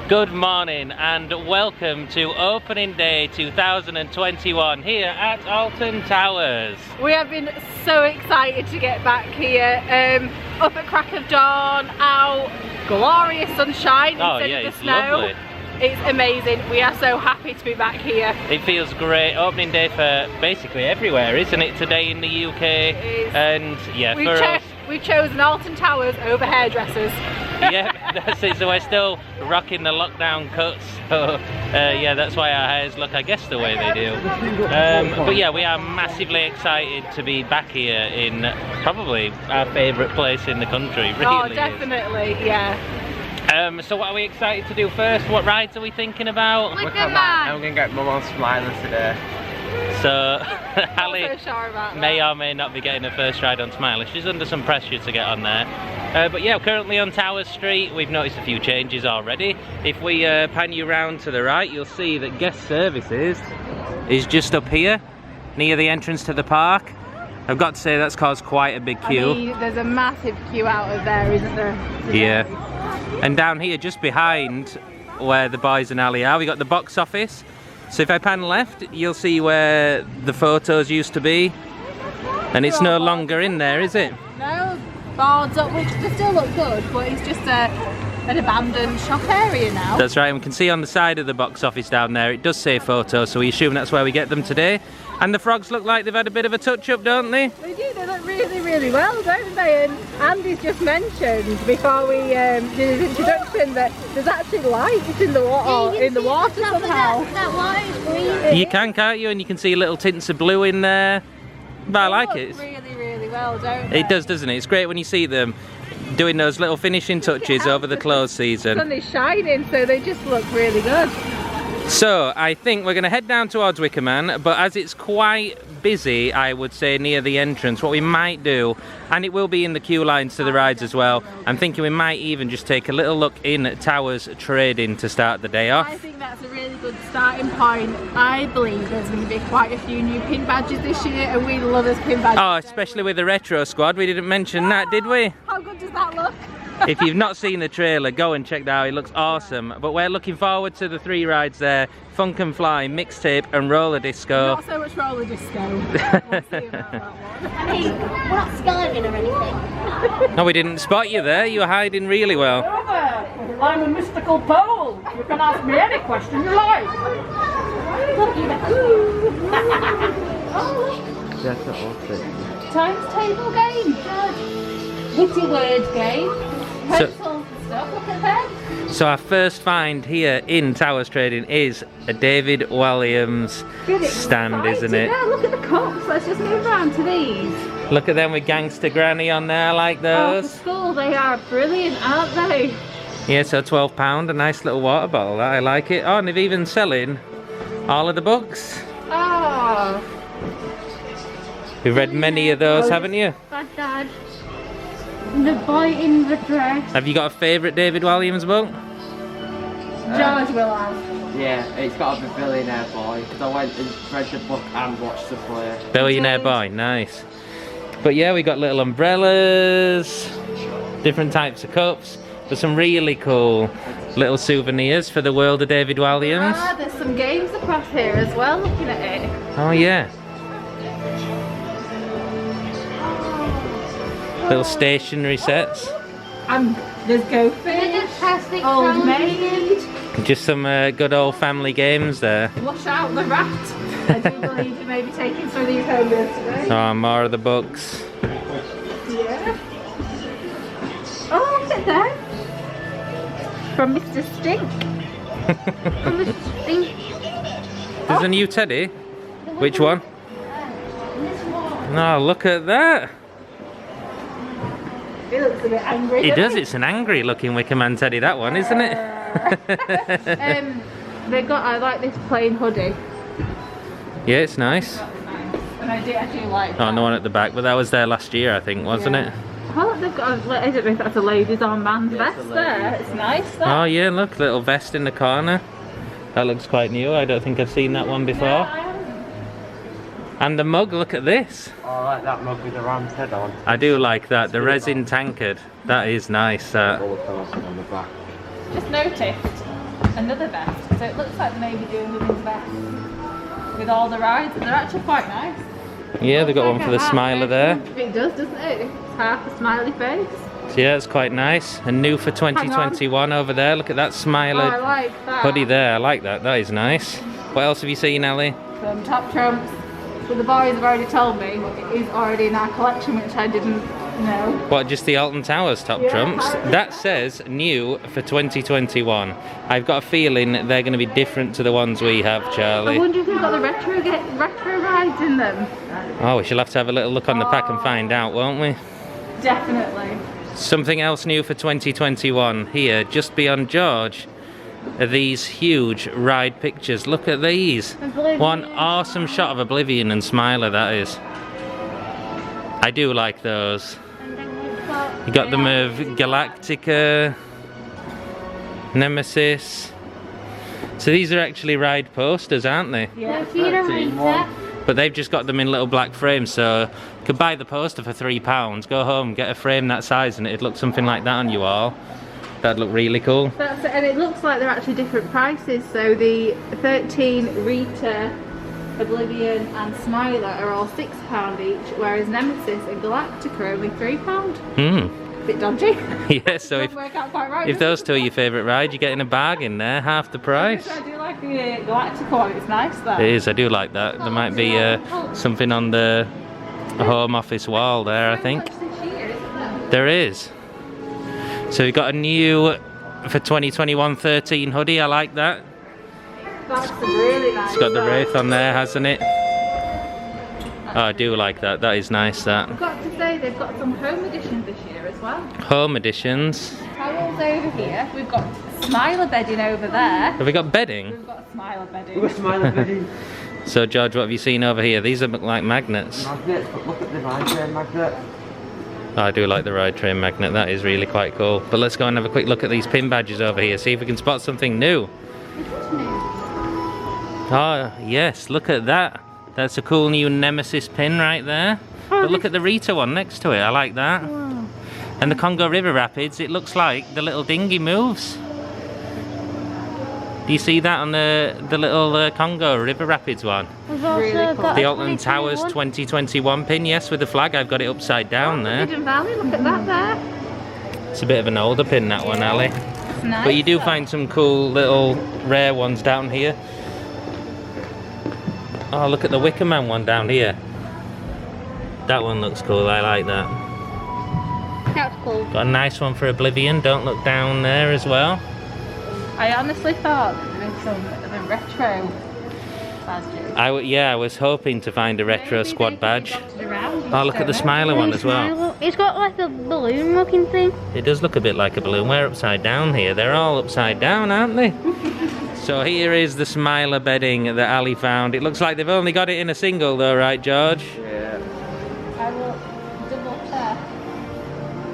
Good morning and welcome to opening day 2021 here at Alton Towers. We have been so excited to get back here, up at crack of dawn, out, glorious sunshine instead of the snow. Lovely. It's amazing. We are so happy to be back here. It feels great. Opening day for basically everywhere, isn't it, today in the UK? And yeah, we've chosen Alton Towers over hairdressers. Yeah, that's it. So we're still rocking the lockdown cuts. So yeah, that's why our hairs look, I guess, the way they do. But yeah, we are massively excited to be back here in probably our favourite place in the country. Really. Oh, definitely, yeah. So what are we excited to do first? What rides are we thinking about? Wicker Man. I'm going to get Mum on Smiler today. So Ali I'm not so sure about may or may not be getting her first ride on Smiler. She's under some pressure to get on there. But yeah, currently on Tower Street, we've noticed a few changes already. If we pan you round to the right, you'll see that guest services is just up here, near the entrance to the park. I've got to say that's caused quite a big queue. I mean, there's a massive queue out of there, isn't there? Today? Yeah. And down here, just behind where the boys and Ali are, we got the box office. So if I pan left, you'll see where the photos used to be. And it's no longer in there, is it? No, boards up, which they still look good, but it's just an abandoned shop area now. That's right, and we can see on the side of the box office down there, it does say photos, so we assume that's where we get them today. And the frogs look like they've had a bit of a touch-up, don't they? They do, they look really, really well, don't they? And Andy's just mentioned before we did his introduction that there's actually lights in the water, somehow. That water is green. You can, can't you? And you can see little tints of blue in there. But I like it. Really, really well, don't they? It does, doesn't it? It's great when you see them doing those little finishing touches over the close season. The sun is shining, so they just look really good. So I think we're going to head down towards Wicker Man, but as it's quite busy, I would say, near the entrance, what we might do, and it will be in the queue lines to the rides as well, I'm thinking we might even just take a little look in at Towers Trading to start the day off. I think that's a really good starting point. I believe there's going to be quite a few new pin badges this year, and we love us pin badges. Oh, especially with the retro squad, we didn't mention that, did we? How good does that look? If you've not seen the trailer, go and check that out. It looks awesome. But we're looking forward to the 3 rides there: Funk and Fly, Mixtape and Roller Disco. Not so much roller disco. We'll see about that one. I mean, we're not skiving or anything. No, we didn't spot you there. You were hiding really well. I'm a mystical pole. You can ask me any question you like. Times table game. Witty word game. Pencils and stuff. Look at them. So our first find here in Towers Trading is a David Walliams stand, isn't it? Yeah, look at the cups. Let's just move around to these. Look at them with Gangster Granny on there, I like Oh, for those. school they are brilliant, aren't they? Yeah, so £12, a nice little water bottle, I like it. Oh, and they're even selling all of the books. Oh. You've read many of those, haven't you? Dad. The boy in the dress. Have you got a favourite David Walliams book? George will have. Yeah, it's got to be Billionaire Boy, because I went and read the book and watched the play. Billionaire Boy, nice. But yeah, we got little umbrellas, different types of cups, but some really cool little souvenirs for the world of David Walliams. Ah, there's some games across here as well, looking at it. Oh yeah. Little stationery sets. And there's Go Fish, Old Maid. Just some good old family games there. Wash out the rat. I do believe you may be taking some of these home with today. Oh, more of the books. Yeah. Oh, look at that. From Mr. Stink. From Mr. Stink. There's a new teddy. Which one? Oh, look at that. He looks a bit angry. It does, it's an angry looking Wicker Man teddy, that one, isn't it? They got, I like this plain hoodie. Yeah, it's nice. And I do like that. Oh, no one at the back, but that was there last year, I think, wasn't it? Oh, they've got I don't know if that's a ladies or man's vest there. It's nice, that. Oh yeah, look, little vest in the corner. That looks quite new, I don't think I've seen that one before. Yeah, I haven't. And the mug, look at this. Oh, I like that mug with the ram's head on. I do like that, the resin tankard. That is nice. On the back. Just noticed another vest. So it looks like they may be doing women's vests with all the rides, and they're actually quite nice. Yeah, they've got one for the smiler there. It does, doesn't it? It's half a smiley face. So yeah, it's quite nice. And new for 2021 over there. Look at that smiler I like that. hoodie there. I like that. That is nice. What else have you seen, Ellie? Some top trumps. But the boys have already told me it is already in our collection, which I didn't know. What, just the Alton Towers top trumps? That says new for 2021. I've got a feeling they're going to be different to the ones we have, Charlie. I wonder if they've got the retro rides in them. Oh, we shall have to have a little look on the pack and find out, won't we? Definitely. Something else new for 2021 here, just beyond George, are these huge ride pictures. Look at these. Oblivion. One awesome shot of Oblivion and Smiler, that is. I do like those. And then we've got You got them of Galactica, Nemesis. So these are actually ride posters, aren't they? Yeah. if you don't read that, But they've just got them in little black frames, so you could buy the poster for £3, go home, get a frame that size, and it'd look something like that on you all. That'd look really cool. That's it, and it looks like they're actually different prices. So the 13 Rita, Oblivion and Smiler are all £6 each, whereas Nemesis and Galactica are only £3. Bit dodgy. Yeah, so Doesn't work out quite right, if those two are your favourite ride, you're getting a bargain there, half the price. I do like the Galactica one, it's nice though. It is, I do like that. There might be something on the home office wall there, I think. Much this year, isn't there? There is. So we've got a new, for 2021, 13 hoodie, I like that. That's really nice. It's got the Wraith on there, hasn't it? Oh, I do like that, that is nice, that. I've got to say, they've got some home editions this year as well. Home editions. Towels over here, we've got Smiler bedding over there. Have we got bedding? We've got Smiler bedding. We're smiling bedding. So George, what have you seen over here? These look like magnets. Magnets, but look at the ride train magnet. Oh, I do like the ride train magnet, that is really quite cool. But let's go and have a quick look at these pin badges over here, see if we can spot something new. Oh, yes, look at that. That's a cool new Nemesis pin right there. But look at the Rita one next to it, I like that. And the Congo River Rapids, it looks like the little dinghy moves. Do you see that on the little Congo River Rapids one? we've also Really cool. got The a Alton Towers 2021. 2021 pin, yes, with the flag. I've got it upside down there. Hidden Valley, look at that there. It's a bit of an older pin, that one, Ali. It's nice. But you do find some cool little rare ones down here. Oh, look at the Wicker Man one down here. That one looks cool, I like that. That's cool. Got a nice one for Oblivion, don't look down there as well. I honestly thought that there was some of a retro badges. I was hoping to find a retro Maybe squad they badge. adopted around, Oh, look at the don't Smiler one as well. Smile. It's got like a balloon looking thing. It does look a bit like a balloon. We're upside down here. They're all upside down, aren't they? So here is the Smiler bedding that Ali found. It looks like they've only got it in a single though, right, George? Yeah. I will double check.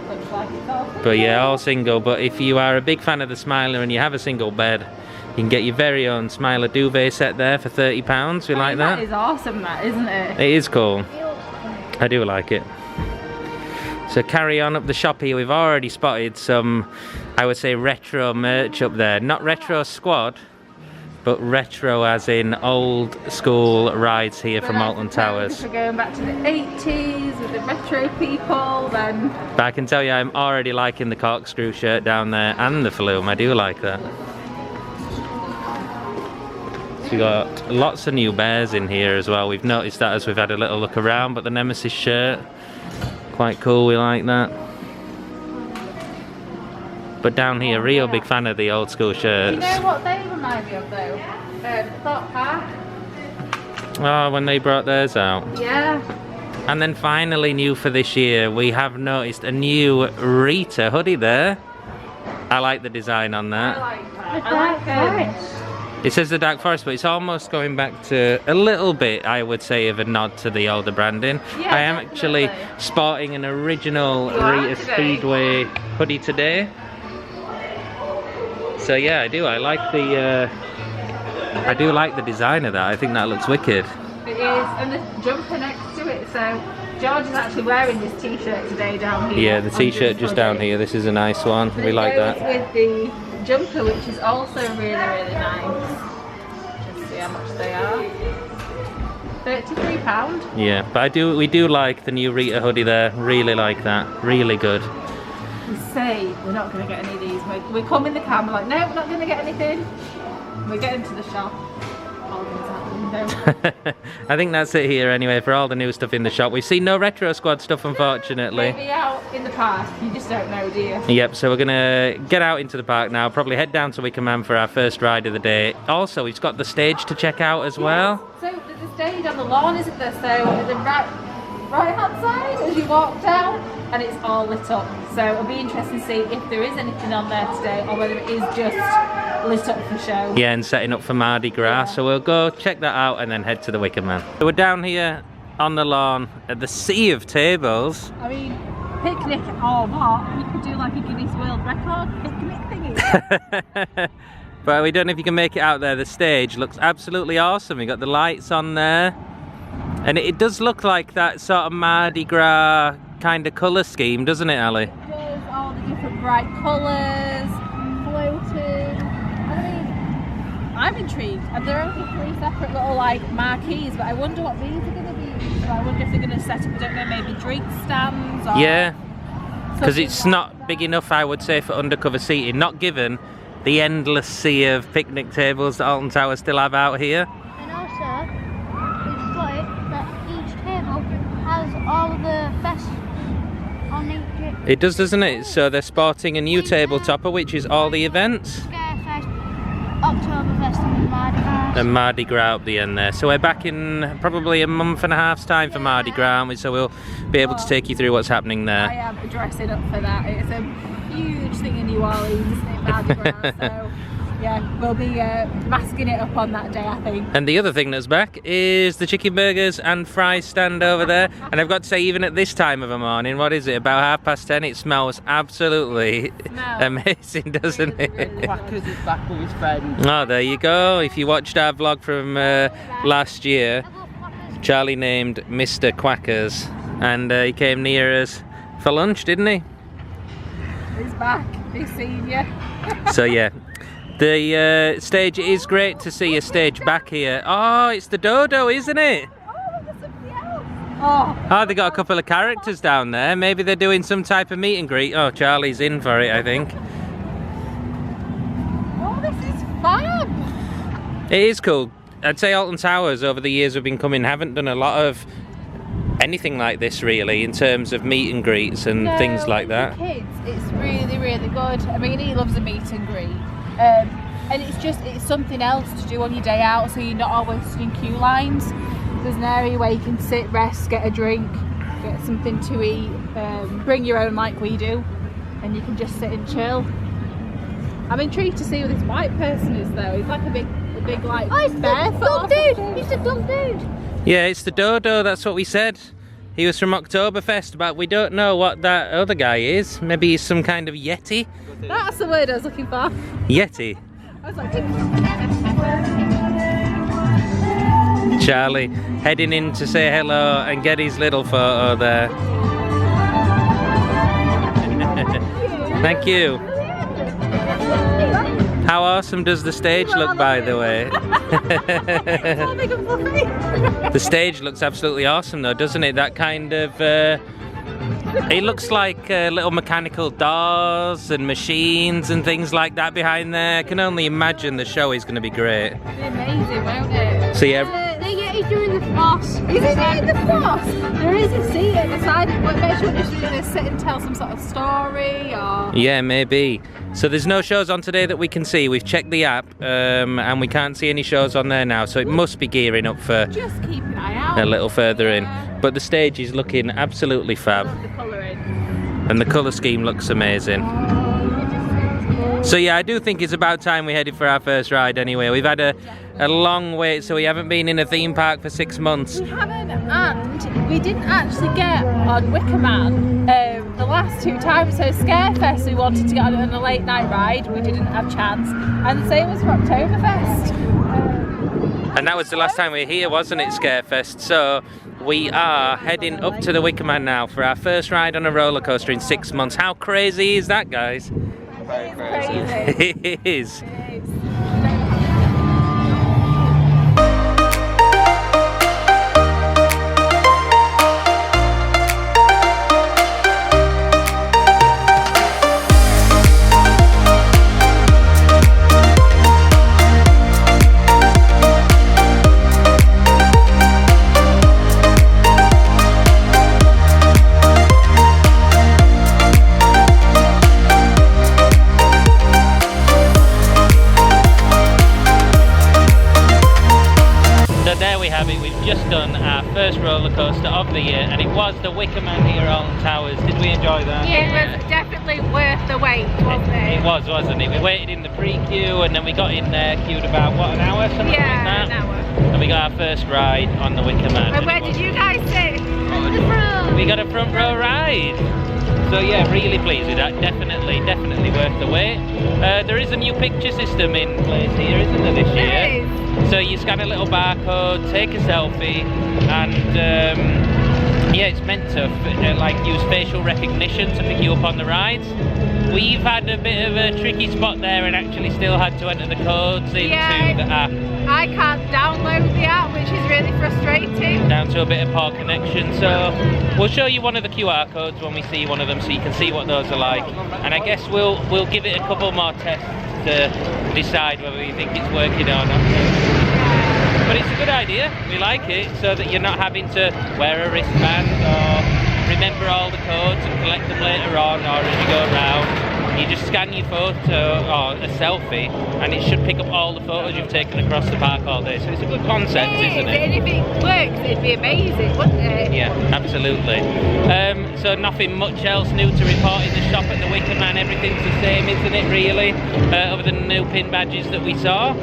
Looks like it's all But yeah, all single. But if you are a big fan of the Smiler and you have a single bed, you can get your very own Smiler duvet set there for £30. We like That that. is awesome, that, isn't it? It is cool. It looks cool. I do like it. So carry on up the shop here. We've already spotted some, I would say, retro merch up there. Not retro squad, but retro as in old school rides here from Alton Towers. If we're going back to the 80s with the retro people, then But I can tell you I'm already liking the corkscrew shirt down there and the flume. I do like that. So we got lots of new bears in here as well. We've noticed that as we've had a little look around, but the Nemesis shirt, quite cool, we like that. But down here, real big fan of the old school you shirts. know what they remind me of though? Thought Park. Oh, when they brought theirs out. Yeah. And then finally new for this year, we have noticed a new Rita hoodie there. I like the design on I that. like that. The I Dark like Forest. It says the Dark Forest, but it's almost going back to a little bit, I would say, of a nod to the older branding. Yeah, I am actually definitely. sporting an original You are Rita today. Speedway hoodie today. So yeah, I do. I like the design of that. I think that looks wicked. It is, and the jumper next to it. So George is actually wearing this t-shirt today down here. Yeah, the under t-shirt his just hoodie. down here. This is a nice one. And We it like goes that. with the jumper, which is also really nice. Just see how much they are. £33. Yeah, but we do like the new Rita hoodie there. Really like that. Really good. We say we're not going to get any of these. We come in the car, we're like, no, we're not going to get anything. We get into the shop. All things happen. I think that's it here anyway for all the new stuff in the shop. We've seen no Retro Squad stuff, unfortunately. Maybe out in the park. You just don't know, do you? Yep, so we're going to get out into the park now. Probably head down to Wicker Man for our first ride of the day. Also, we've got the stage to check out as well. So there's a stage on the lawn, isn't there? So at the right hand side as you walk down, and it's all lit up. So it'll be interesting to see if there is anything on there today or whether it is just lit up for show. Yeah, and setting up for Mardi Gras. So we'll go check that out and then head to the Wicker Man. So we're down here on the lawn at the sea of tables. I mean, picnic or what? You could do like a Guinness World Record picnic thingy. But we don't know if you can make it out there. The stage looks absolutely awesome. We got the lights on there. And it does look like that sort of Mardi Gras kind of colour scheme, doesn't it, Ali? It does, all the different bright colours, floating. I mean, I'm intrigued. And there are only 3 separate little like marquees, but I wonder what these are going to be. So I wonder if they're going to set up, I don't know, maybe drink stands or... Yeah, because it's not big enough, I would say, for undercover seating. Not given the endless sea of picnic tables that Alton Tower still have out here. And also, we've got it that each table has all of the best on each. It does, doesn't it? So they're sporting a new table topper, which is all the events. Scarefest, Oktoberfest and Mardi Gras. And Mardi Gras up the end there. So we're back in probably a month and a half's time for Mardi Gras, aren't we? So we'll be able to take you through what's happening there. I am dressing up for that. It's a huge thing in New Orleans, isn't it, Mardi Gras? So yeah, we'll be masking it up on that day, I think. And the other thing that's back is the chicken burgers and fries stand over there. And I've got to say, even at this time of the morning, what is it, about 10:30, it smells absolutely amazing, doesn't it? Quackers is back with his friend. Oh, there you go. If you watched our vlog from last year, Charlie named Mr. Quackers, and he came near us for lunch, didn't he? He's back. He's seen you. So yeah. The stage, it is great to see a stage back here. Oh, it's the Dodo, isn't it? Oh, look at somebody else. Oh, they got a couple of characters down there. Maybe they're doing some type of meet and greet. Oh, Charlie's in for it, I think. Oh, this is fab. It is cool. I'd say Alton Towers over the years we've been coming haven't done a lot of anything like this really in terms of meet and greets and things like that. For kids, it's really good. I mean, he loves a meet and greet. And it's something else to do on your day out, so you're not always stood in queue lines. There's an area where you can sit, rest, get a drink, get something to eat, bring your own like we do, and you can just sit and chill. I'm intrigued to see who this white person is though. He's like a big like Dumb dude! He's a dumb dude! Yeah, it's the Dodo, that's what we said. He was from Oktoberfest, but we don't know what that other guy is. Maybe he's some kind of Yeti? That's the word I was looking for. Yeti. I was like, Charlie heading in to say hello and get his little photo there. Thank you. How awesome does the stage look, by the way? The stage looks absolutely awesome though, doesn't it? That kind of... it looks like little mechanical doors and machines and things like that behind there. I can only imagine the show is going to be great. it'll be amazing, won't it? So yeah... He's doing the floss. Is he doing the floss? There is a seat at the side. Make sure he's going to sit and tell some sort of story or... Yeah, maybe. So there's no shows on today that we can see. We've checked the app and we can't see any shows on there now. So it must be gearing up for Just keep an eye out. a little further in. But the stage is looking absolutely fab. Love the colouring. And the colour scheme looks amazing. So yeah, I do think it's about time we headed for our first ride anyway. We've had a long wait, so we haven't been in a theme park for 6 months. We haven't, and we didn't actually get on Wicker Man the last 2 times. So Scarefest, we wanted to get on a late night ride, we didn't have a chance. And the same was for Oktoberfest. And that was the last time we were here, wasn't it, Scarefest? So we are heading up to the Wicker Man now for our first ride on a roller coaster in 6 months. How crazy is that, guys? very crazy. Crazy. It is. Just done our first roller coaster of the year, and it was the Wicker Man here at Alton Towers. Did we enjoy that? Yeah, it was definitely worth the wait, wasn't it? It was, wasn't it? We waited in the pre-queue, and then we got in there, queued about, what, an hour? Something like that? Yeah, an hour. And we got our first ride on the Wicker Man. And where did you guys sit? The front. We got a front row ride. So yeah, really pleased with that. Definitely worth the wait. There is a new picture system in place here, isn't there, this year? There is. So you scan a little barcode, take a selfie, and yeah, it's meant to like use facial recognition to pick you up on the rides. We've had a bit of a tricky spot there and actually still had to enter the codes into the app. I can't download the app, which is really frustrating. Down to a bit of poor connection, so we'll show you one of the QR codes when we see one of them so you can see what those are like. And I guess we'll give it a couple more tests to decide whether we think it's working or not. But it's a good idea, we like it, so that you're not having to wear a wristband or remember all the codes and collect them later on, or as you go around. You just scan your photo or a selfie and it should pick up all the photos you've taken across the park all day. So it's a good concept, isn't it? And if it works, it'd be amazing, wouldn't it? Yeah, absolutely. So nothing much else new to report in the shop at the Wicker Man. Everything's the same, isn't it, really? Other than the new pin badges that we saw.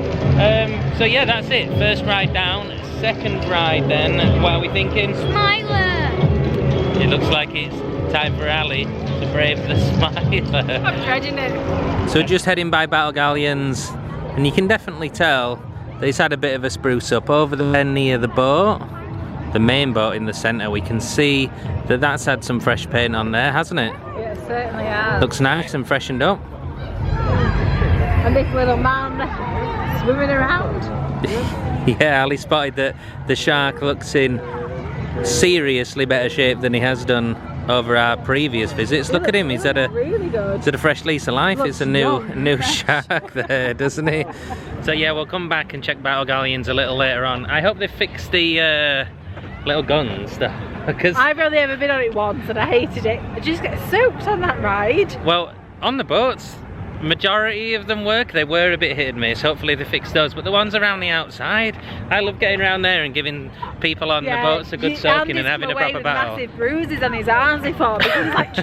So yeah, that's it. First ride down. Second ride then. What are we thinking? Smiler. It looks like it's time for Ali to brave the Smiler. I'm dreading it. So just heading by Battle Galleons, and you can definitely tell that it's had a bit of a spruce up over there near the boat. The main boat in the centre, we can see that that's had some fresh paint on there, hasn't it? Yeah, it certainly has. Looks nice and freshened up. And this little man swimming around. Yeah, Ali spotted that the shark looks in seriously better shape than he has done over our previous visits. Look at him, he's had a really good. He's had a fresh lease of life. Looks It's a new shark there, doesn't he? So yeah, we'll come back and check Battle Galleons a little later on. I hope they fix the little guns though, because I've only ever been on it once and I hated it. I just get soaked on that ride. well, on the boats, majority of them work. They were a bit hit and miss. Hopefully they fix those, but the ones around the outside, I love getting around there and giving people on the boats a good soaking and having a proper battle. Massive bruises on his arms before because he's like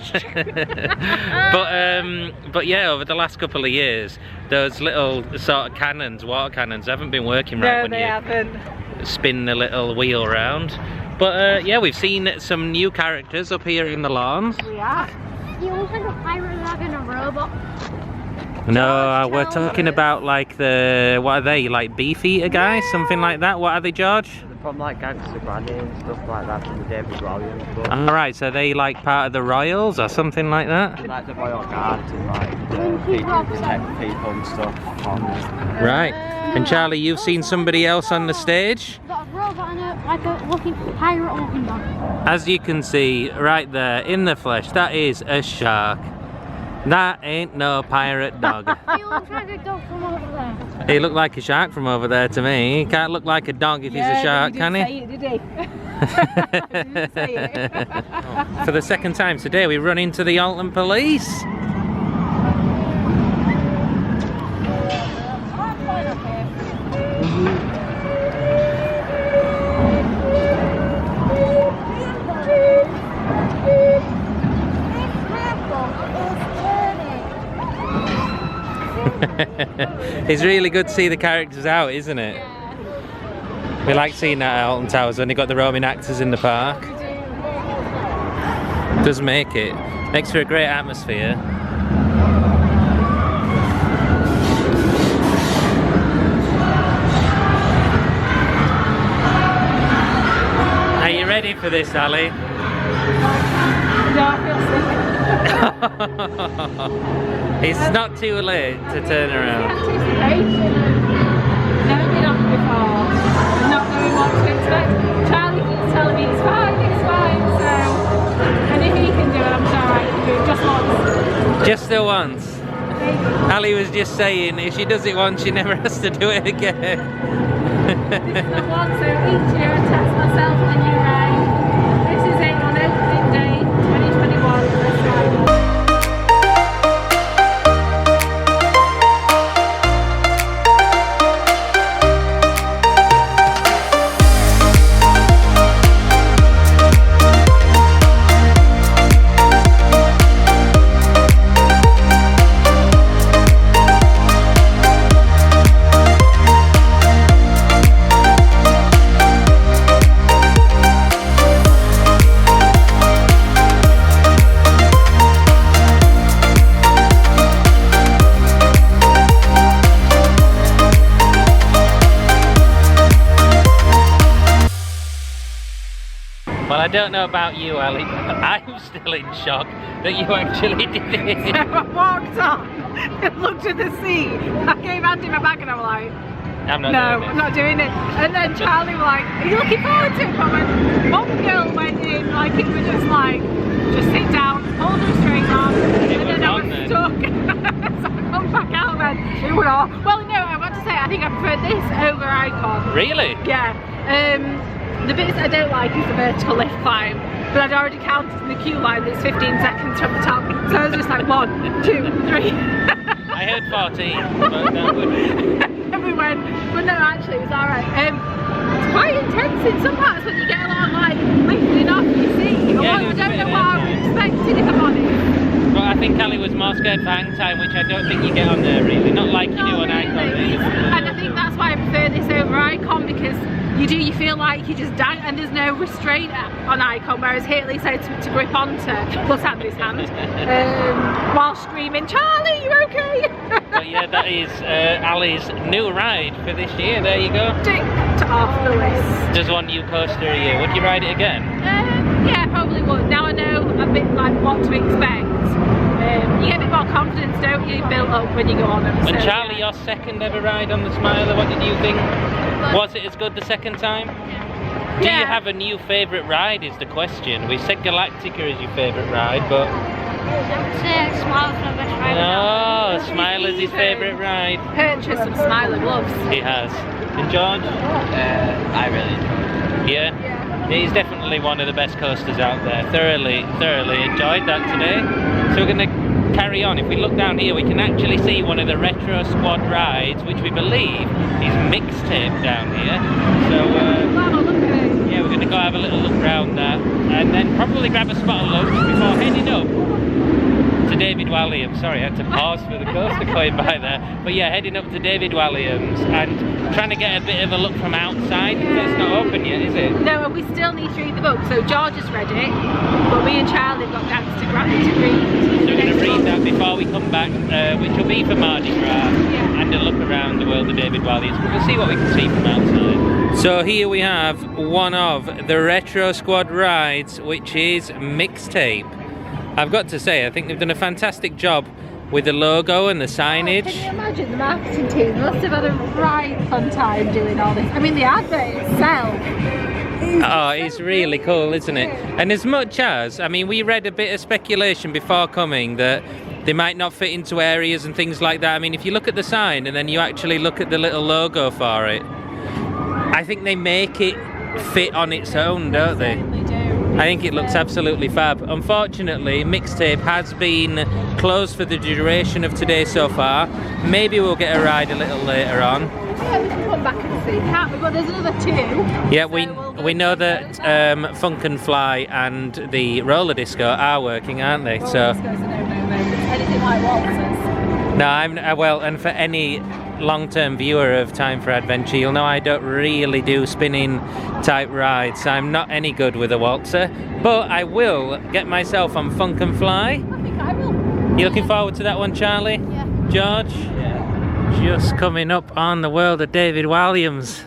but yeah, over the last couple of years, those little sort of cannons, water cannons, haven't been working right when they you haven't. spin the little wheel round. But yeah, we've seen some new characters up here in the lawns. We are. You also have a pirate dog and a robot. No, we're talking about like the, what are they, like beef eater guys, something like that? What are they, George? They're from like Gangster Granny and stuff like that from the David Walliams book. Alright, so they like part of the Royals or something like that? Like the Royal Guards and like the people who protect people and stuff on it. Right. And Charlie, you've seen somebody else on the stage? Got a robot and like a looking pirate looking dog. As you can see right there in the flesh, that is a shark. That ain't no pirate dog. He looks like a dog from over there. He looked like a shark from over there to me. He can't look like a dog if he's a shark, can he? He didn't say it, did he? Didn't say it. For the second time today, we run into the Alton police. It's really good to see the characters out, isn't it? Yeah. We like seeing that at Alton Towers when they got the roaming actors in the park. It does make it. Makes for a great atmosphere. Are you ready for this, Ali? No, I feel sick. It's not too late to turn around. Anticipation. Never been on before. Not knowing what to expect. Charlie keeps telling me it's fine, so. And if he can do it, I'm sure I can do it just once. Just the once. Ali was just saying if she does it once, she never has to do it again. This is the one, so each year I test myself on a new ride. This is it on opening day 2021. Let's ride. Well, I don't know about you, Ali, but I'm still in shock that you actually did it. So I walked on and looked at the sea. I came out in my bag and I'm like, I'm not no, doing I'm it. not doing it. And then Charlie was like, are you looking forward to it? I went, one girl went in like it was just like, just sit down, hold her straight on, and then I was stuck. So I come back out and it went off. Well, no, I want to say I think I prefer this over Icon. Really? Yeah. The bits I don't like is the vertical lift climb, but I'd already counted in the queue line that it's 15 seconds from the top, so I was just like 1, 2, 3. I heard 14, but that would... And we went, but no, actually it was alright. It's quite intense in some parts when you get a lot of like lifting off you see. Yeah, I there's a don't bit know of what I that was expecting if I'm honest. But I think Ali was more scared for hang time, which I don't think you get on there really. Not like you do on Icon. And I think that's why I prefer this over Icon, because you feel like you just dang, and there's no restraint on Icon, whereas here at least I had to grip onto, plus Andy's hand, while screaming, Charlie, you okay? But yeah, that is Ali's new ride for this year. There you go. Ticked off the list. Just one new coaster a year. Would you ride it again? Yeah, probably would. Now I know a bit like what to expect. You get a bit more confidence, don't you, built up when you go on them. And So, Charlie, yeah. your second ever ride on the Smiler, what did you think? Was it as good the second time? Do you have a new favourite ride is the question. We said Galactica is your favourite ride, but... Smile's my best friend. Oh, Smiler's his favourite ride. Purchase some Smiler gloves. He has. And George? I really enjoyed it. Yeah? He's definitely one of the best coasters out there. Thoroughly enjoyed that today. So we're going to carry on. If we look down here, we can actually see one of the Retro Squad rides, which we believe is Mixtape down here. So, Wow, look at it. yeah, we're going to go have a little look around that, and then probably grab a spot of lunch before heading up to David Walliams. Sorry, I had to pause for the coaster going by there. But yeah, heading up to David Walliams and trying to get a bit of a look from outside, because it's not open yet, is it? No, and we still need to read the book. So George has read it, but me and Charlie have got Galactica to read. So we're going to read that before we come back, which will be for Mardi Gras, and a look around the world of David Walliams. But we'll see what we can see from outside. So here we have one of the Retro Squad rides, which is Mixtape. I've got to say, I think they've done a fantastic job with the logo and the signage. Can you imagine the marketing team must have had a right fun time doing all this. I mean, the advert itself. Oh, it's really cool, isn't it? And as much as, I mean, we read a bit of speculation before coming that they might not fit into areas and things like that. I mean, if you look at the sign and then you actually look at the little logo for it, I think they make it fit on its own, don't they? They do. I think it looks absolutely fab. Unfortunately, Mixtape has been closed for the duration of today so far. Maybe we'll get a ride a little later on. Yeah, we can come back and see, can't we? But there's another two. Yeah, we know that Funk and Fly and the roller disco are working, aren't they? So Anything like waltzes. no, I'm well, and for any long-term viewer of Time for Adventure, you'll know I don't really do spinning type rides. I'm not any good with a waltzer, but I will get myself on Funk and Fly. I think I will. You looking forward to that one, Charlie? Yeah. George? Yeah. Just coming up on the world of David Walliams.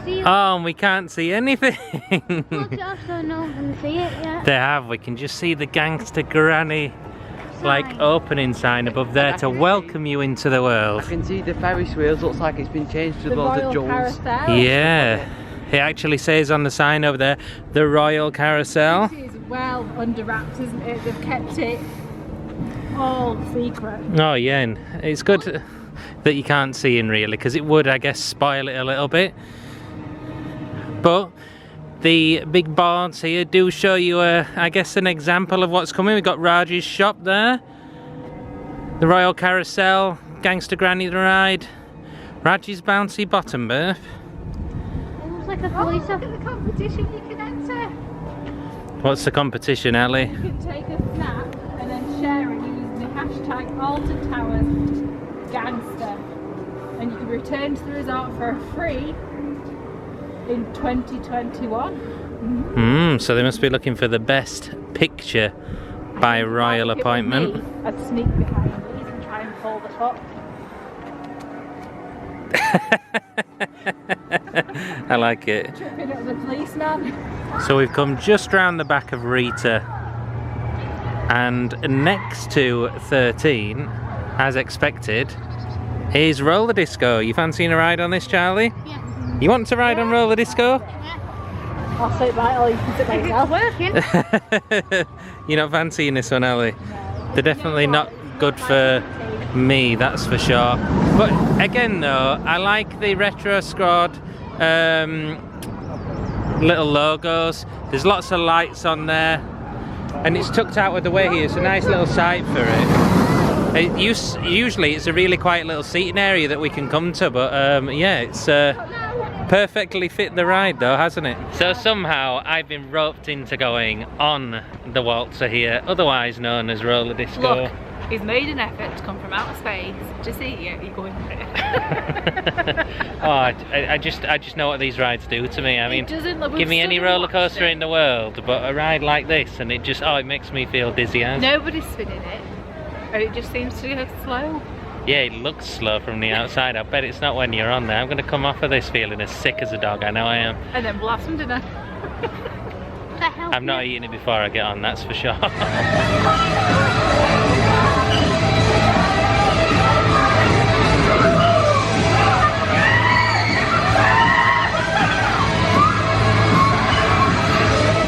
see it. Oh, and we can't see anything. Look, also no one can see it yet. They have, we can just see the Gangster Granny like opening sign above there to welcome you into the I world. can see the Ferris wheels, looks like it's been changed to The loads of Royal jewels. Carousel. Yeah, it actually says on the sign over there, the Royal Carousel. This is well under wraps, isn't it? They've kept it all secret. Oh yeah, and it's good that you can't see in really, because it would, I guess, spoil it a little bit. But the big boards here do show you, I guess, an example of what's coming. We've got Raji's shop there, the Royal Carousel, Gangster Granny the ride, Raji's Bouncy Bottom Berth. It looks like a police Look at the competition you can enter. What's the competition, Ellie? You can take a snap and then share it using the hashtag Alton Towers Gangster. And you can return to the resort for free in 2021. So they must be looking for the best picture by royal If it was appointment. me, I'd sneak behind these and try and pull the top. I like it. Tripping up the policeman. So we've come just round the back of Rita, and next to 13, as expected, is roller disco. You fancying a ride on this, Charlie? Yeah. You want to ride on roller disco? I'll sit by it or you can sit by yourself. Working. You're not fancying this one, Ellie? They're definitely not good for me, that's for sure. But again though, I like the retro squad little logos. There's lots of lights on there, and it's tucked out of the way here. It's a nice little site for it. Usually it's a really quiet little seating area that we can come to, but yeah, it's perfectly fit the ride though, hasn't it? So somehow I've been roped into going on the waltzer here, otherwise known as roller disco. Look, he's made an effort to come from outer space to see you. You're going for it. Oh, I just know what these rides do to me. I mean, give me any roller coaster in the world, but a ride like this, and it just, it makes me feel dizzy. Nobody's spinning it, and it just seems to go slow. Yeah, it looks slow from the outside. I bet it's not when you're on there. I'm going to come off of this feeling as sick as a dog. I know I am. And then we'll have some dinner. I'm not eating it before I get on, that's for sure.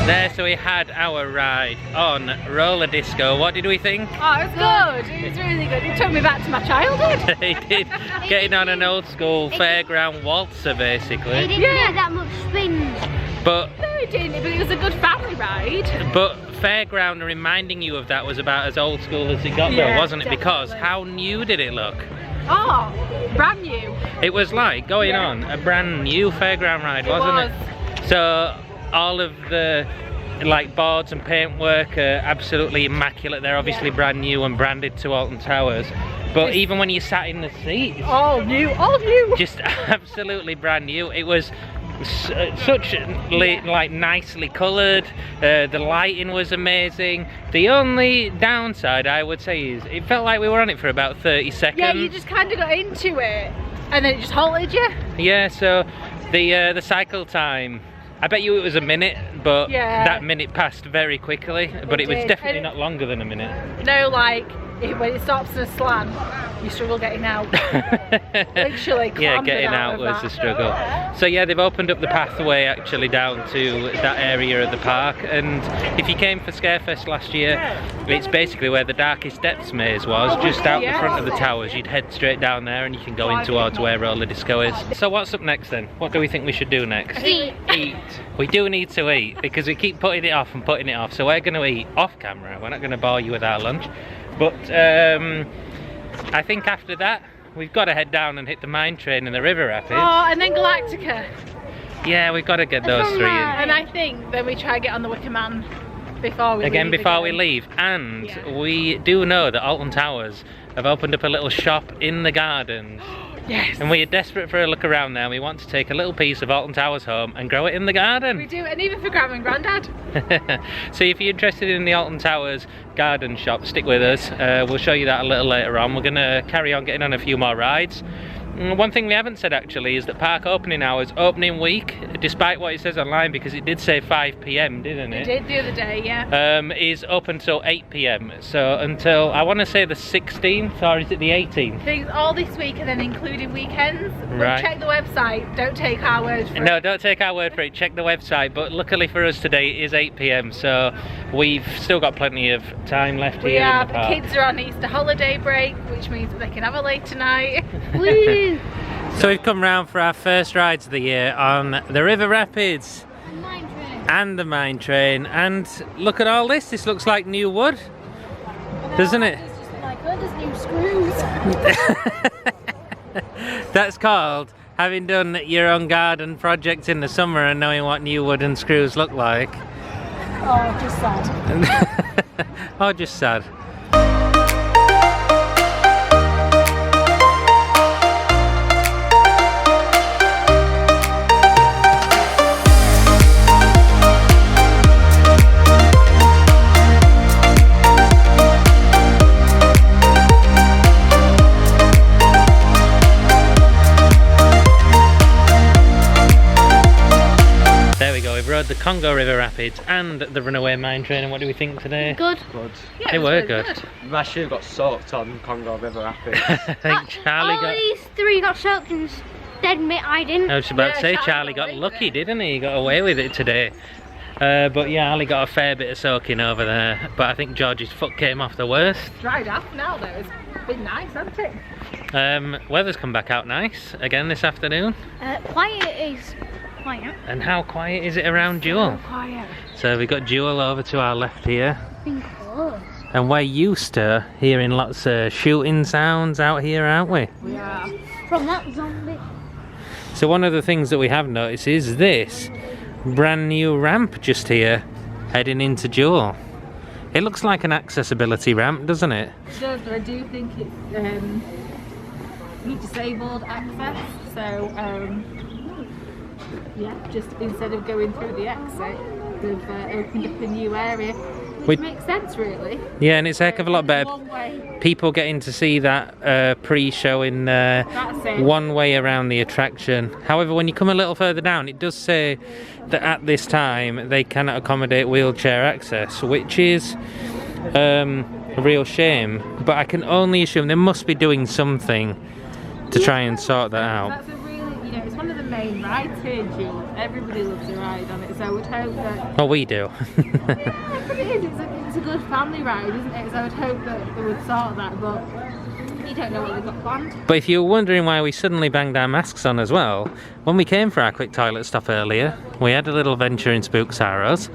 There, so we had our ride on roller disco. What did we think? Oh, it was good. It was really good. It took me back to my childhood. It did. Getting on an old school fairground waltzer, It basically. didn't get that much spins. But No, it didn't, but it was a good family ride. fairground reminding you of that was about as old school as it got, though, Yeah, wasn't it? Because definitely. how new did it look? Oh, brand new. It was like going on a brand new fairground ride, wasn't it? So all of the like boards and paintwork are absolutely immaculate. They're obviously brand new and branded to Alton Towers. But even when you sat in the seats, All new, all new. just absolutely brand new. It was such like nicely coloured. The lighting was amazing. The only downside I would say is it felt like we were on it for about 30 seconds. Yeah, you just kind of got into it, and then it just halted you. Yeah, so the cycle time, I bet you it was a minute, but Yeah. that minute passed very quickly. But it was did. definitely And not longer than a minute. No, like when it stops in a slant, you struggle getting out. Literally, Yeah, clambered getting out of was that. a struggle. So yeah, they've opened up the pathway actually down to that area of the park, and if you came for Scarefest last year, it's basically where the Darkest Depths maze was, just out the front of the towers. You'd head straight down there and you can go in towards where roller disco is. So what's up next then? What do we think we should do next? Eat. Eat. We do need to eat because we keep putting it off and putting it off, so we're going to eat off camera. We're not going to bore you with our lunch, but I think after that we've got to head down and hit the mine train and the river rapids. Oh, and then Galactica. Yeah, we've got to get those three in. And I think then we try to get on the Wicker Man before we Again, leave. before we leave. And Yeah. we do know that Alton Towers have opened up a little shop in the gardens. Yes. And we are desperate for a look around there. We want to take a little piece of Alton Towers home and grow it in the garden. We do, and even for Grandma and Grandad. So if you're interested in the Alton Towers garden shop, stick with us. We'll show you that a little later on. We're going to carry on getting on a few more rides. One thing we haven't said actually is that park opening hours, opening week, despite what it says online, because it did say 5 PM, didn't it? It did the other day, yeah. Is up until 8 PM. So until, I want to say the 16th, or is it the 18th? Things all this week and then including weekends. But Right. check the website, don't take our word for it. No, don't take our word for it, check the website, but luckily for us today it is 8 PM, so we've still got plenty of time left We here in have, the the park. kids are on Easter holiday break, which means that they can have a later night. Woo! So we've come round for our first rides of the year on the River Rapids Mine train. and the mine train, and look at all this looks like new wood, doesn't it? It's just like, oh, there's new screws. That's called having done your own garden project in the summer and knowing what new wood and screws look like. Oh, just sad. Oh, just sad. We've rode the Congo River Rapids and the Runaway Mine Train, and what do we think today? Good. Good. Yeah, They it was were really good. My shoe got soaked on Congo River Rapids. I think Charlie All got... these three got soaked and dead admit I didn't. I was about to Yeah, say, Charlie Charlie got got away lucky, with it. didn't he? He got away with it today. But yeah, Ali got a fair bit of soaking over there, but I think George's foot came off the worst. Dried off now though, it's been nice, hasn't it? Weather's come back out nice again this afternoon. Quiet is quiet. And how quiet is it around Jewel? Quiet. So we've got Jewel over to our left here. Been close. And we're used to hearing lots of shooting sounds out here, aren't we? We are. From that zombie. So one of the things that we have noticed is this brand new ramp just here, heading into Jewel. It looks like an accessibility ramp, doesn't it? It does, but I do think it's disabled access, so yeah, just instead of going through the exit, they've opened up a new area, which makes sense really. Yeah, and it's a heck of a lot better. One way. People getting to see that pre-showing That's it. one way around the attraction. However, when you come a little further down, it does say that at this time they cannot accommodate wheelchair access, which is a real shame. But I can only assume they must be doing something to try and sort that out. That's a really, it's one of the main rides here, Jules. Everybody loves a ride on it, so I would hope that. Oh, we do. Yeah, but it is. It's a good family ride, isn't it? So I would hope that they would sort that, but you don't know what they've got planned. But if you were wondering why we suddenly banged our masks on as well, when we came for our quick toilet stop earlier, we had a little venture in Spook Saros,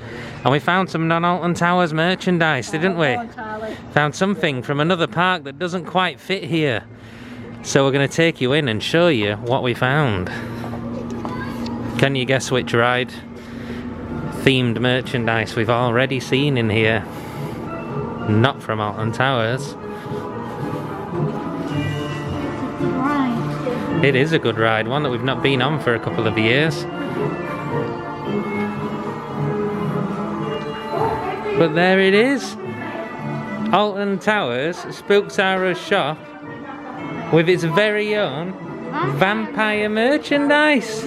and we found some non-Alton Towers merchandise, didn't we? Go on, Charlie. Found something from another park that doesn't quite fit here. So we're going to take you in and show you what we found. Can you guess which ride themed merchandise we've already seen in here? Not from Alton Towers. Right. It is a good ride, one that we've not been on for a couple of years. But there it is. Alton Towers, Spook Saros shop, with its very own vampire merchandise.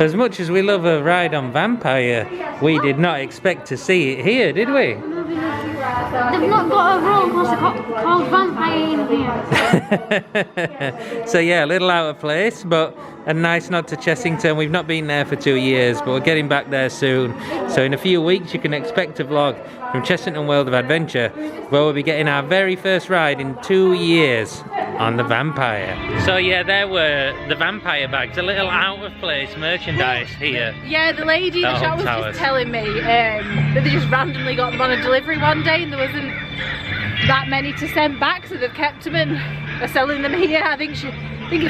As much as we love a ride on Vampire, we did not expect to see it here, did we? They've not got a roller coaster called Vampire in here. So yeah, a little out of place, but a nice nod to Chessington. We've not been there for 2 years, but we're getting back there soon. So in a few weeks you can expect a vlog from Chessington World of Adventure, where we'll be getting our very first ride in 2 years on the Vampire. So yeah, there were the Vampire bags, a little out of place merchandise here. Yeah, the lady in the Alton shop was Towers. just telling me that they just randomly got them on a delivery one day and there wasn't that many to send back, so they've kept them and are selling them here. I think it's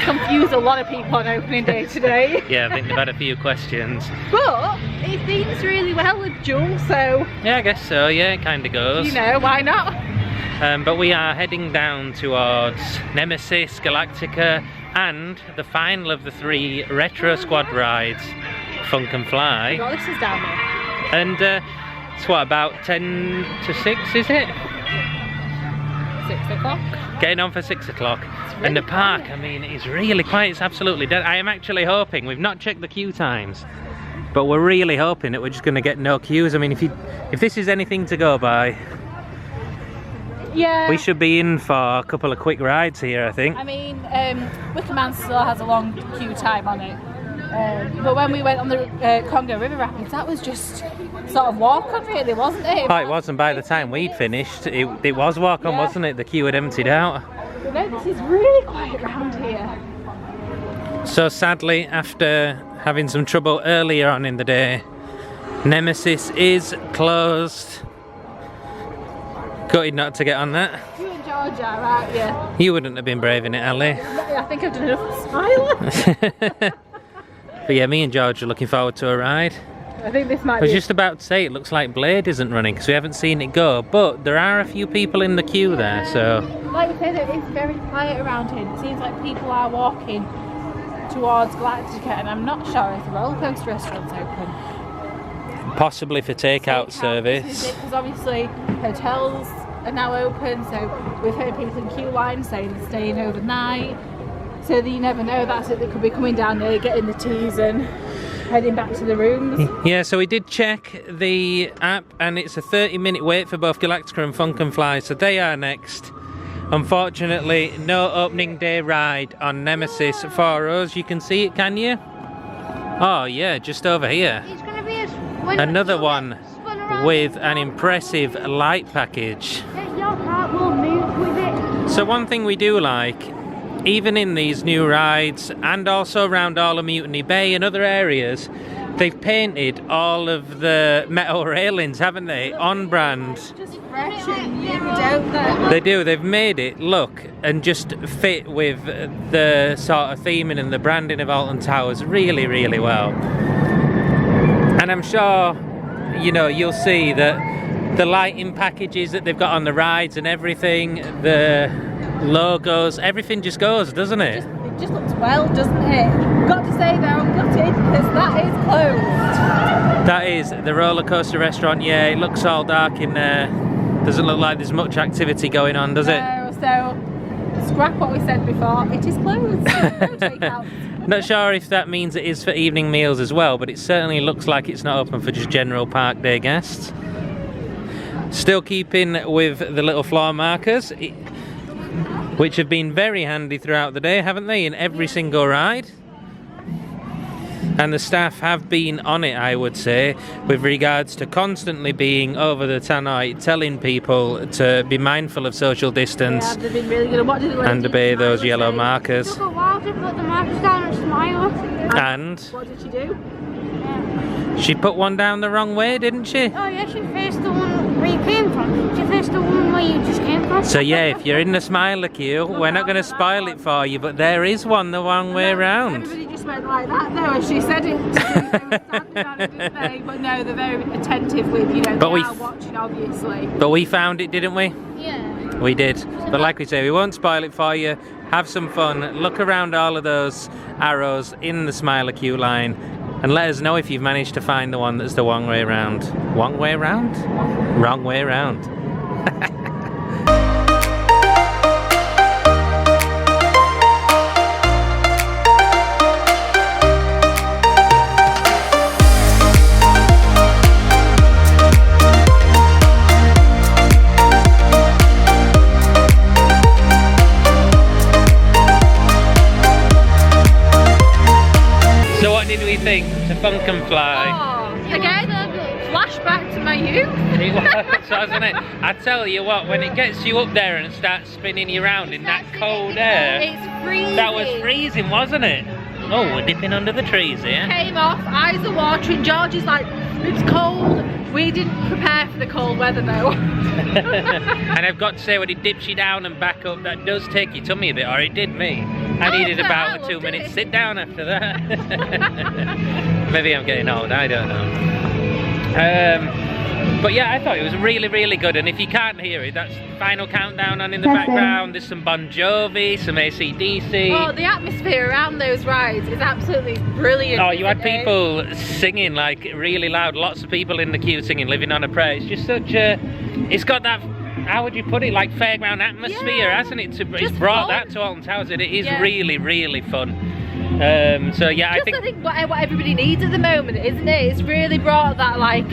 confused a lot of people on opening day today. Yeah, I think they've had a few questions. But it themes really well with Jewel, so Yeah, I guess so, yeah, it kind of goes. why not? But we are heading down towards Nemesis, Galactica, and the final of the 3 Retro Squad rides, Funk and Fly. Oh, this is down there. And it's what, about 10 to 6, is it? 6 o'clock. Getting on for 6 o'clock. Really And the park, quiet. I mean, it's really quiet. It's absolutely dead. I am actually hoping, we've not checked the queue times, but we're really hoping that we're just going to get no queues. I mean, if this is anything to go by, Yeah. we should be in for a couple of quick rides here, I think. I mean, Wicker Man still has a long queue time on it. But when we went on the Congo River Rapids, that was just sort of walk on really, wasn't it? Oh, it wasn't. By the time we'd finished, it was walk on, Yeah. wasn't it? The queue had emptied out. But no, this is really quiet around here. So sadly, after having some trouble earlier on in the day, Nemesis is closed. Gutted not to get on that. You and George are out, yeah. You wouldn't have been brave in it, Ali. I think I've done enough smiling. But yeah, me and George are looking forward to a ride. I think this might I was be. just about to say, it looks like Blade isn't running because we haven't seen it go, but there are a few people in the queue there, so... Like we say, though, it's very quiet around here. It seems like people are walking towards Galactica, and I'm not sure if the roller coaster restaurant's open. Possibly for takeout service. Because obviously hotels are now open, so we've heard people in queue lines saying they're staying overnight. So that you never know, that's it, they could be coming down there, getting the teas and heading back to the rooms. Yeah, so we did check the app and it's a 30-minute wait for both Galactica and Funk and Fly, so they are next. Unfortunately, no opening day ride on Nemesis for us. You can see it, can you? Oh yeah, just over here. It's gonna be Another one with an impressive light package. Your car will move with it. So one thing we do like, even in these new rides and also around all of Mutiny Bay and other areas, they've painted all of the metal railings, haven't they? On brand. Just fresh and new, don't they? They do, they've made it look and just fit with the sort of theming and the branding of Alton Towers really, really well. And I'm sure, you know, you'll see that the lighting packages that they've got on the rides and everything, the logos, everything just goes, doesn't it? It just looks well, doesn't it? Got to say though, I'm gutted because that is closed. That is the roller coaster restaurant. Yeah, it looks all dark in there. Doesn't look like there's much activity going on, does it? So scrap what we said before, it is closed. No takeout. Not sure if that means it is for evening meals as well, but it certainly looks like it's not open for just general park day guests. Still keeping with the little floor markers, which have been very handy throughout the day, haven't they, in every single ride? And the staff have been on it, I would say, with regards to constantly being over the tannoy, telling people to be mindful of social distance Yeah, they've been really good. What did the lady and obey in those Smile yellow say? markers. Took a while to put the markers down and smile. And What did she do? she put one down the wrong way, didn't she? Oh yeah, she faced the one where you came from. She faced the one where you just came from. So yeah, if you're in the smiler queue, we're not going to spoil it for you, but there is one the wrong way round. Everybody just went like that though, as she said it. They were standing on it, didn't they? But no, they're very attentive with, you know, But they we are watching obviously. But we found it, didn't we? Yeah. We did. But like we say, we won't spoil it for you. Have some fun. Look around all of those arrows in the smiler queue line and let us know if you've managed to find the one that's the wrong way round. Wrong way round? Wrong way round. So what did we think to Funk and Fly? Oh, again, flashback to my youth. It was, wasn't it? I tell you what, when it gets you up there and starts spinning you around in that cold air, It's freezing. that was freezing, wasn't it? Oh, we're dipping under the trees here. Came off, eyes are watering. George is like, it's cold. We didn't prepare for the cold weather though. And I've got to say, when it dips you down and back up, that does take your tummy a bit, or it did me. I needed I about a loved 2 minute it. sit down after that. Maybe I'm getting old, I don't know. But yeah, I thought it was really, really good. And if you can't hear it, that's Final Countdown on in the background. There's some Bon Jovi, some AC/DC. Oh, the atmosphere around those rides is absolutely brilliant. Oh, you had isn't it? people singing like really loud, lots of people in the queue singing Living on a Prayer. It's just such a, it's got that how would you put it, like fairground atmosphere, hasn't it? It's brought that to Alton Towers, and it is really, really fun. So yeah, I think what everybody needs at the moment, isn't it? It's really brought that, like,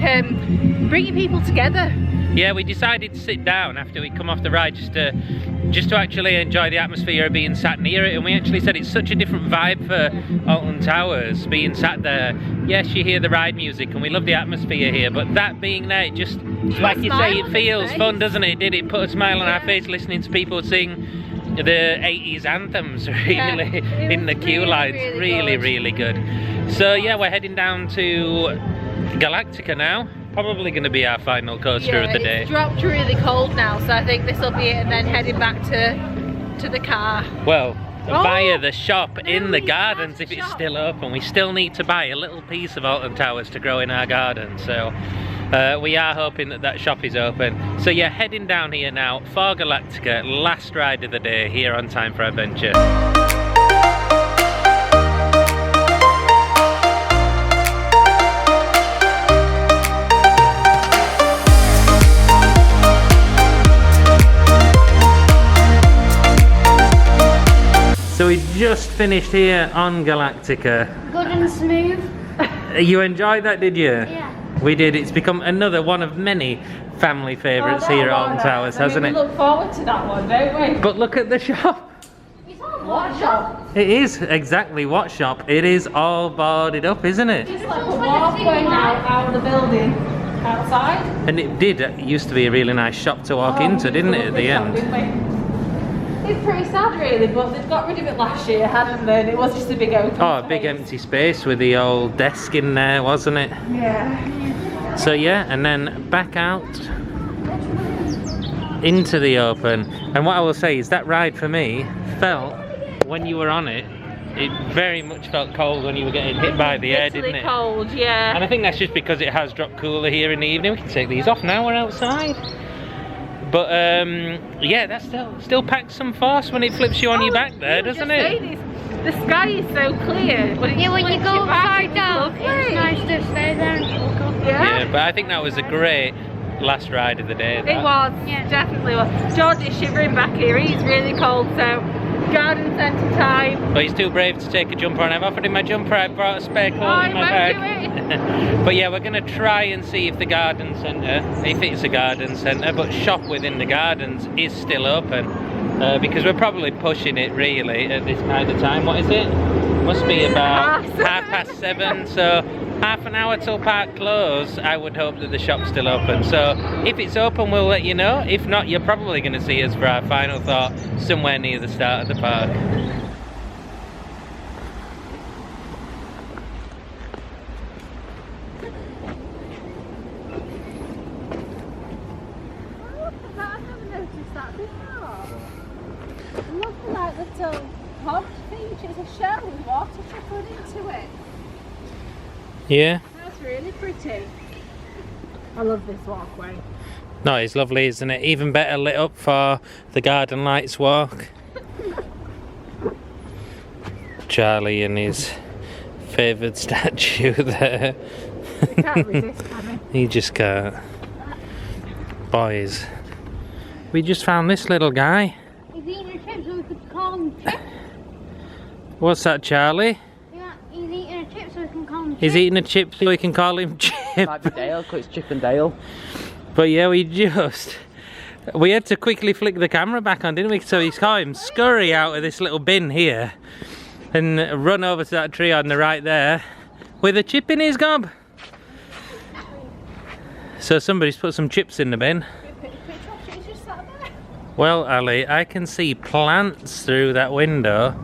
bringing people together. Yeah, we decided to sit down after we come off the ride just to actually enjoy the atmosphere of being sat near it, and we actually said it's such a different vibe for Alton Towers being sat there. Yes, you hear the ride music and we love the atmosphere here, but that being there, it just like you say, it feels fun, doesn't it? It put a smile on our face listening to people sing the 80s anthems really in the queue lines. Really good. So yeah, we're heading down to Galactica now. Probably going to be our final coaster of the day. It's dropped really cold now, so I think this will be it, and then heading back to the car. Well, via the shop in the gardens if it's still open. We still need to buy a little piece of Alton Towers to grow in our garden, so we are hoping that that shop is open. So yeah, heading down here now for Galactica, last ride of the day here on Time for Adventure. So we just finished here on Galactica. Good and smooth. You enjoyed that, did you? Yeah. We did. It's become another one of many family favourites here at Alton Towers, hasn't it? We look forward to that one, don't we? But look at the shop. What shop? It is, exactly, what shop? It is all boarded up, isn't it? It's like a walkway now out of the building, outside. And it used to be a really nice shop to walk into, didn't it, at the end? It's pretty sad really, but they've got rid of it last year, hadn't they? And it was just a big open a big empty space with the old desk in there, wasn't it? Yeah. So yeah, and then back out into the open. And what I will say is that ride for me felt, when you were on it, it very much felt cold when you were getting hit by the air, didn't it? Cold, yeah. And I think that's just because it has dropped cooler here in the evening. We can take these off now, we're outside. But yeah, that still packs some force when it flips you on your back there, doesn't it? The sky is so clear. When you go upside down, it's nice to stay there and look up. Yeah, but I think that was a great last ride of the day. It was, definitely was. George is shivering back here, he's really cold, so garden centre time. But he's too brave to take a jumper, and I've offered him my jumper. I brought a spare coat in my bag. But yeah, we're going to try and see if the garden centre, if it's a garden centre, but shop within the gardens is still open. Because we're probably pushing it really at this kind of time. What is it? Must be about 7:30, so half an hour till park close. I would hope that the shop's still open. So if it's open, we'll let you know. If not, you're probably going to see us for our final thought somewhere near the start of the park. Little pond features a shell with water trickling into it. Yeah. That's really pretty. I love this walkway. No, it's lovely, isn't it? Even better lit up for the Garden Lights walk. Charlie and his favoured statue there. He can't resist, can he? He just can't. Boys, we just found this little guy. He's eating a chip so we could call him Chip. What's that, Charlie? Yeah, he's eating a chip so we can call him Chip. He's eating a chip so we can call him Chip. Might be Dale, because it's Chip and Dale. But yeah, we had to quickly flick the camera back on, didn't we? So he saw him scurry out of this little bin here and run over to that tree on the right there with a chip in his gob. So somebody's put some chips in the bin. Well, Ali, I can see plants through that window.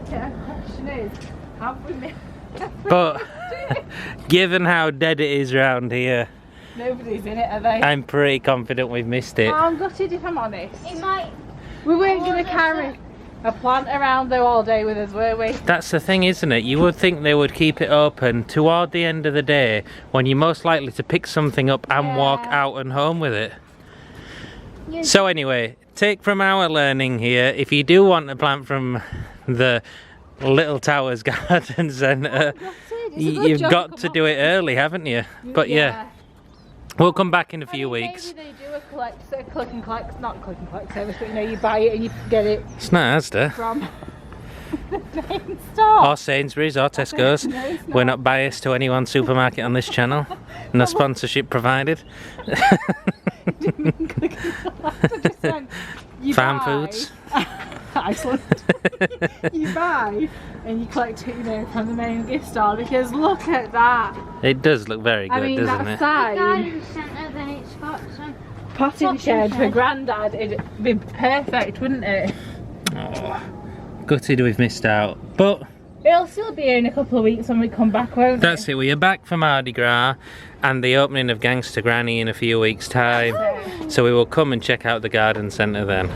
Yeah, the question is, have we missed? But given how dead it is round here, Nobody's in it, are they? I'm pretty confident we've missed it. I'm gutted if I'm honest. It might. We weren't going to carry a plant around though all day with us, were we? That's the thing, isn't it? You would think they would keep it open toward the end of the day when you're most likely to pick something up and walk out and home with it. Yes. So anyway, take from our learning here, if you do want a plant from the Little Towers Garden Centre, you've got to do it early, haven't you? But yeah. We'll come back in a few weeks. Maybe they do a click and collect, not click and collect service, but you know, you buy it and you get it It's not Asda. from the main store. Or Sainsbury's or Tesco's. No, it's not. We're not biased to any one supermarket on this channel. No sponsorship provided. Click and collect. I just went, you Farm buy- foods. Iceland. You buy and you collect it, you know, from the main gift store, because look at that. It does look very good, I mean, doesn't that it? sign, Garden centre, then it's got some potting shed for shed. Grandad, it'd be perfect, wouldn't it? Oh, gutted we've missed out. But It'll still be here in a couple of weeks when we come back, won't that's it, we are back for Mardi Gras and the opening of Gangster Granny in a few weeks' time. So we will come and check out the garden centre then.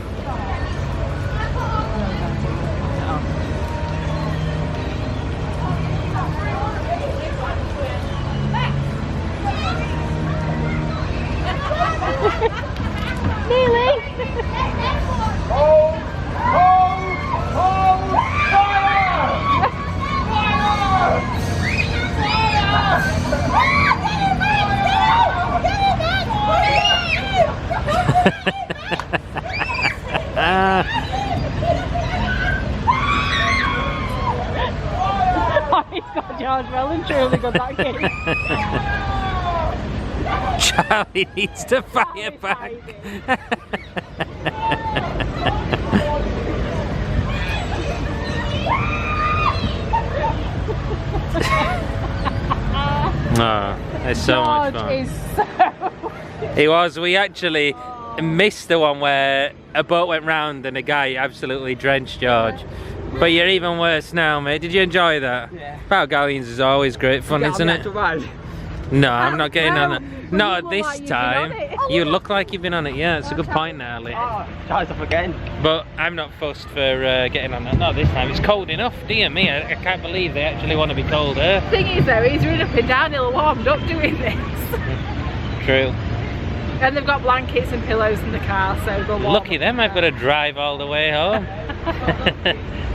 Oh, he's got George well and truly got that game. Charlie needs to fire back. Oh, it's so much George fun. is so... It was, we actually missed the one where a boat went round and a guy absolutely drenched George. But you're even worse now, mate. Did you enjoy that? Yeah. About Galleons is always great fun, isn't it? No, I'm not getting on it. Not you this look like you've been time. on it. You look like you've been on it, yeah. It's a good point, Natalie. Oh, tries off again. But I'm not fussed for getting on that. Not this time. It's cold enough. Dear me, I can't believe they actually want to be colder. Thing is though, he's running up and downhill warmed up doing this. True. And they've got blankets and pillows in the car, so they'll warm Lucky up. them, I've got to drive all the way home.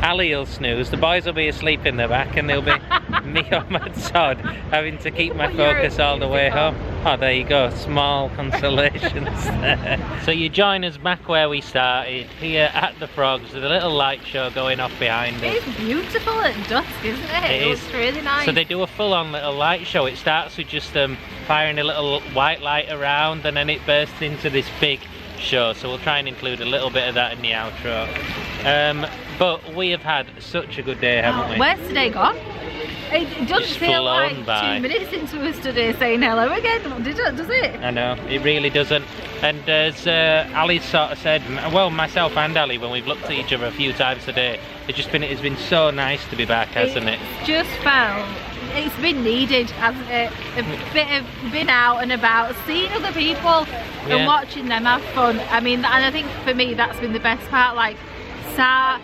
Ali will snooze, the boys will be asleep in the back and they'll be me or my Todd having to keep my focus all the way home. Oh, there you go, small consolations there. So you join us back where we started, here at the Frogs, with a little light show going off behind us. It's beautiful at dusk, isn't it? It is. Looks really nice. So they do a full-on little light show. It starts with just firing a little white light around and then it bursts into this big show. So we'll try and include a little bit of that in the outro. But we have had such a good day, haven't we? Where's today gone? It doesn't It's feel like flown by. 2 minutes since we were stood here saying hello again, does it? I know, it really doesn't. And as Ali sort of said, well, myself and Ali, when we've looked at each other a few times today, it's been so nice to be back, hasn't it? Just felt it's been needed, hasn't it? A bit of been out and about, seeing other people Yeah. and watching them have fun. I mean, and I think for me that's been the best part. Like, sat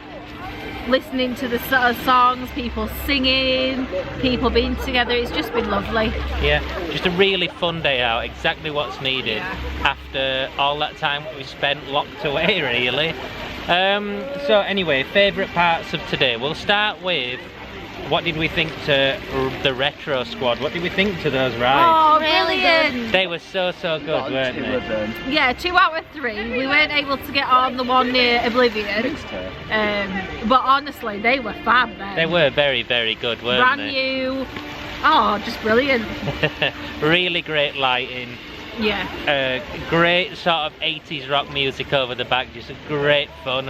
listening to the sort of songs, people singing, people being together. It's just been lovely. Yeah, just a really fun day out, exactly what's needed after all that time we spent locked away, really. So anyway, favourite parts of today. We'll start with, what did we think to the retro squad? What did we think to those rides? Oh, brilliant! They were so good, weren't they? Yeah, 2 out of 3. We weren't able to get on the one near Oblivion. But honestly, they were fab then. They were very good, weren't Brand they? new. Oh, just brilliant. Really great lighting. Yeah. Great sort of 80s rock music over the back, just a great fun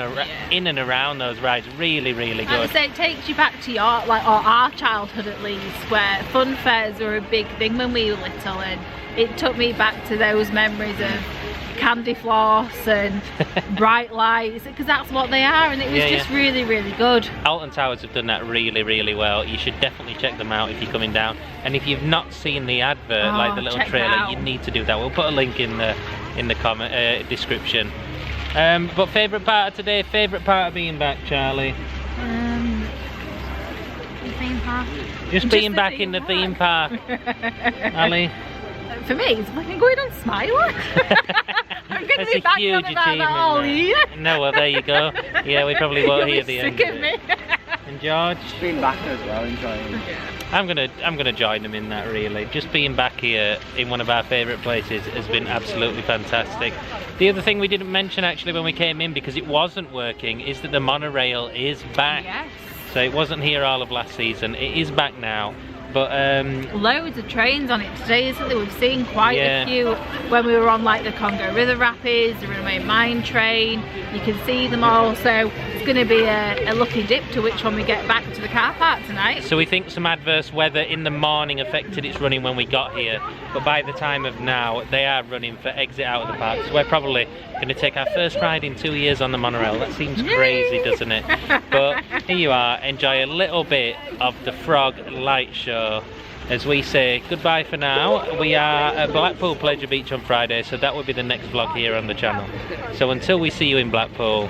in and around those rides. Really And good. so it takes you back to your, or our childhood at least, where fun fairs were a big thing when we were little, and it took me back to those memories of candy floss and bright lights, because that's what they are, and it was just really good. Alton Towers have done that really well. You should definitely check them out if you're coming down. And if you've not seen the advert, like the little check trailer, that out. you need to do that. We'll put a link in the comment description. But favourite part of today, favourite part of being back, Charlie? the theme park. Just being back in the theme park. Ali? For me, it's fucking going on Smile. I'm going to That's be a back huge on about that achievement. all that. year. No, well there you go. Yeah, we probably won't You'll hear be the end sick of of it. me. And George? Being back as well, enjoying it. I'm gonna join them in that really. Just being back here in one of our favourite places has been absolutely fantastic. The other thing we didn't mention actually when we came in, because it wasn't working, is that the monorail is back. Yes. So it wasn't here all of last season. It is back now. But loads of trains on it today, isn't there? We've seen quite Yeah. a few when we were on like the Congo River Rapids, the Runaway Mine train. You can see them all, so it's going to be a lucky dip to which one we get back to the car park tonight. so we think some adverse weather in the morning affected its running when we got here. But by the time of now, they are running for exit out of the park. So we're probably going to take our first ride in 2 years on the monorail. That seems crazy, doesn't it? But here you are, enjoy a little bit of the Frog Light Show as we say goodbye for now. We are at Blackpool Pleasure Beach on Friday, so that will be the next vlog here on the channel. So until we see you in Blackpool,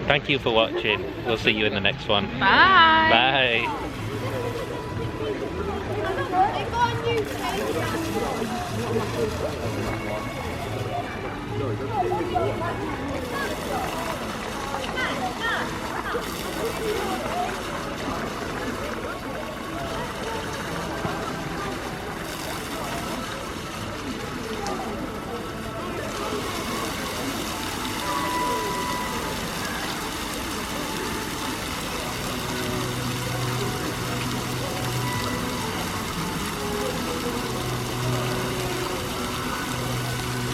thank you for watching. We'll see you in the next one. Bye. Bye.